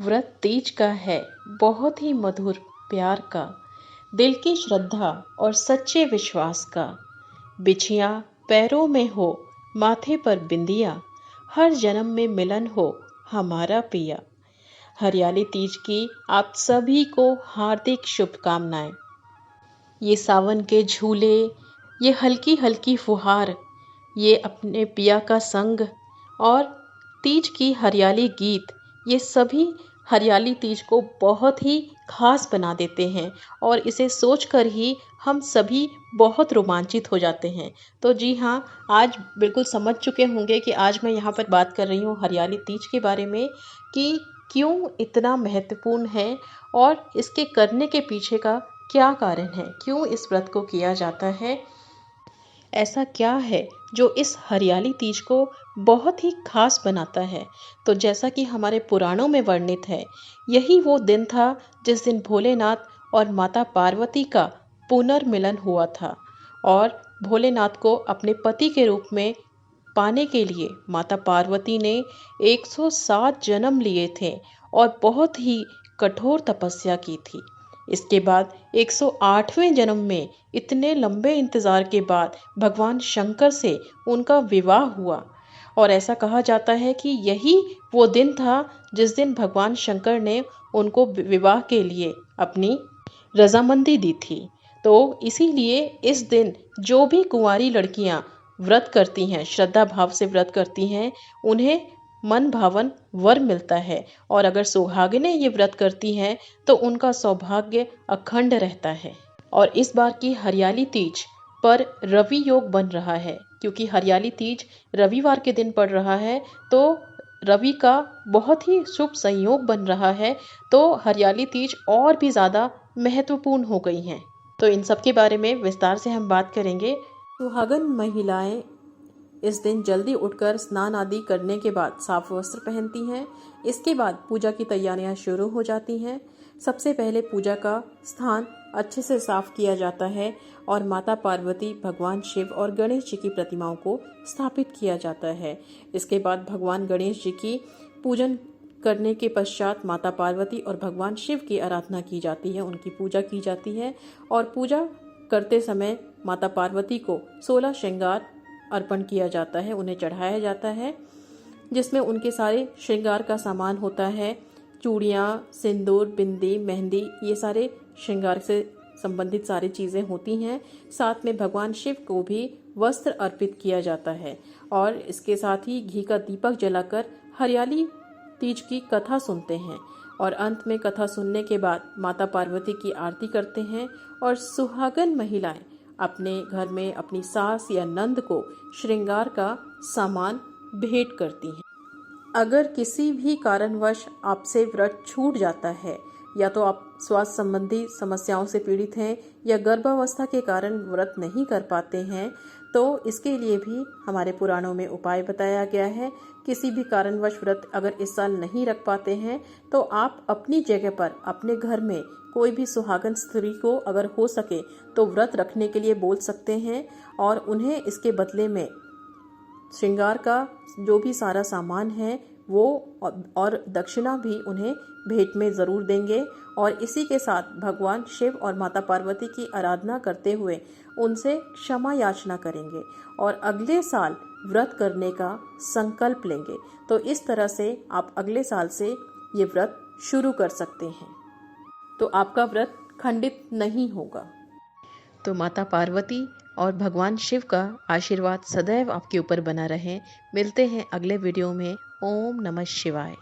व्रत तीज का है बहुत ही मधुर प्यार का, दिल की श्रद्धा और सच्चे विश्वास का। बिछिया पैरों में हो, माथे पर बिंदिया, हर जन्म में मिलन हो हमारा पिया। हरियाली तीज की आप सभी को हार्दिक शुभकामनाएं। ये सावन के झूले, ये हल्की हल्की फुहार, ये अपने पिया का संग और तीज की हरियाली गीत, ये सभी हरियाली तीज को बहुत ही खास बना देते हैं और इसे सोचकर ही हम सभी बहुत रोमांचित हो जाते हैं। तो जी हाँ, आज बिल्कुल समझ चुके होंगे कि आज मैं यहाँ पर बात कर रही हूँ हरियाली तीज के बारे में कि क्यों इतना महत्वपूर्ण है और इसके करने के पीछे का क्या कारण है, क्यों इस व्रत को किया जाता है, ऐसा क्या है जो इस हरियाली तीज को बहुत ही खास बनाता है। तो जैसा कि हमारे पुराणों में वर्णित है, यही वो दिन था जिस दिन भोलेनाथ और माता पार्वती का पुनर्मिलन हुआ था और भोलेनाथ को अपने पति के रूप में पाने के लिए माता पार्वती ने 107 जन्म लिए थे और बहुत ही कठोर तपस्या की थी। इसके बाद 108वें जन्म में इतने लंबे इंतजार के बाद भगवान शंकर से उनका विवाह हुआ और ऐसा कहा जाता है कि यही वो दिन था जिस दिन भगवान शंकर ने उनको विवाह के लिए अपनी रजामंदी दी थी। तो इसीलिए इस दिन जो भी कुंवारी लड़कियां व्रत करती हैं, श्रद्धा भाव से व्रत करती हैं, उन्हें मन भावन वर मिलता है और अगर सुहागिनें ये व्रत करती हैं तो उनका सौभाग्य अखंड रहता है। और इस बार की हरियाली तीज पर रवि योग बन रहा है, क्योंकि हरियाली तीज रविवार के दिन पड़ रहा है तो रवि का बहुत ही शुभ संयोग बन रहा है, तो हरियाली तीज और भी ज़्यादा महत्वपूर्ण हो गई हैं। तो इन सब के बारे में विस्तार से हम बात करेंगे। सुहागन महिलाएं इस दिन जल्दी उठकर स्नान आदि करने के बाद साफ वस्त्र पहनती हैं। इसके बाद पूजा की तैयारियां शुरू हो जाती हैं। सबसे पहले पूजा का स्थान अच्छे से साफ किया जाता है और माता पार्वती, भगवान शिव और गणेश जी की प्रतिमाओं को स्थापित किया जाता है। इसके बाद भगवान गणेश जी की पूजन करने के पश्चात माता पार्वती और भगवान शिव की आराधना की जाती है, उनकी पूजा की जाती है और पूजा करते समय माता पार्वती को 16 श्रृंगार अर्पण किया जाता है, उन्हें चढ़ाया जाता है, जिसमें उनके सारे श्रृंगार का सामान होता है। चूड़ियाँ, सिंदूर, बिंदी, मेहंदी, ये सारे श्रृंगार से संबंधित सारी चीज़ें होती हैं। साथ में भगवान शिव को भी वस्त्र अर्पित किया जाता है और इसके साथ ही घी का दीपक जलाकर हरियाली तीज की कथा सुनते हैं और अंत में कथा सुनने के बाद माता पार्वती की आरती करते हैं और सुहागन महिलाएं अपने घर में अपनी सास या नंद को श्रृंगार का सामान भेंट करती हैं। अगर किसी भी कारणवश आपसे व्रत छूट जाता है, या तो आप स्वास्थ्य संबंधी समस्याओं से पीड़ित हैं या गर्भावस्था के कारण व्रत नहीं कर पाते हैं, तो इसके लिए भी हमारे पुराणों में उपाय बताया गया है। किसी भी कारणवश व्रत अगर इस साल नहीं रख पाते हैं तो आप अपनी जगह पर अपने घर में कोई भी सुहागन स्त्री को अगर हो सके तो व्रत रखने के लिए बोल सकते हैं और उन्हें इसके बदले में श्रृंगार का जो भी सारा सामान है वो और दक्षिणा भी उन्हें भेंट में ज़रूर देंगे और इसी के साथ भगवान शिव और माता पार्वती की आराधना करते हुए उनसे क्षमा याचना करेंगे और अगले साल व्रत करने का संकल्प लेंगे। तो इस तरह से आप अगले साल से ये व्रत शुरू कर सकते हैं, तो आपका व्रत खंडित नहीं होगा। तो माता पार्वती और भगवान शिव का आशीर्वाद सदैव आपके ऊपर बना रहे। मिलते हैं अगले वीडियो में। ओम नमः शिवाय।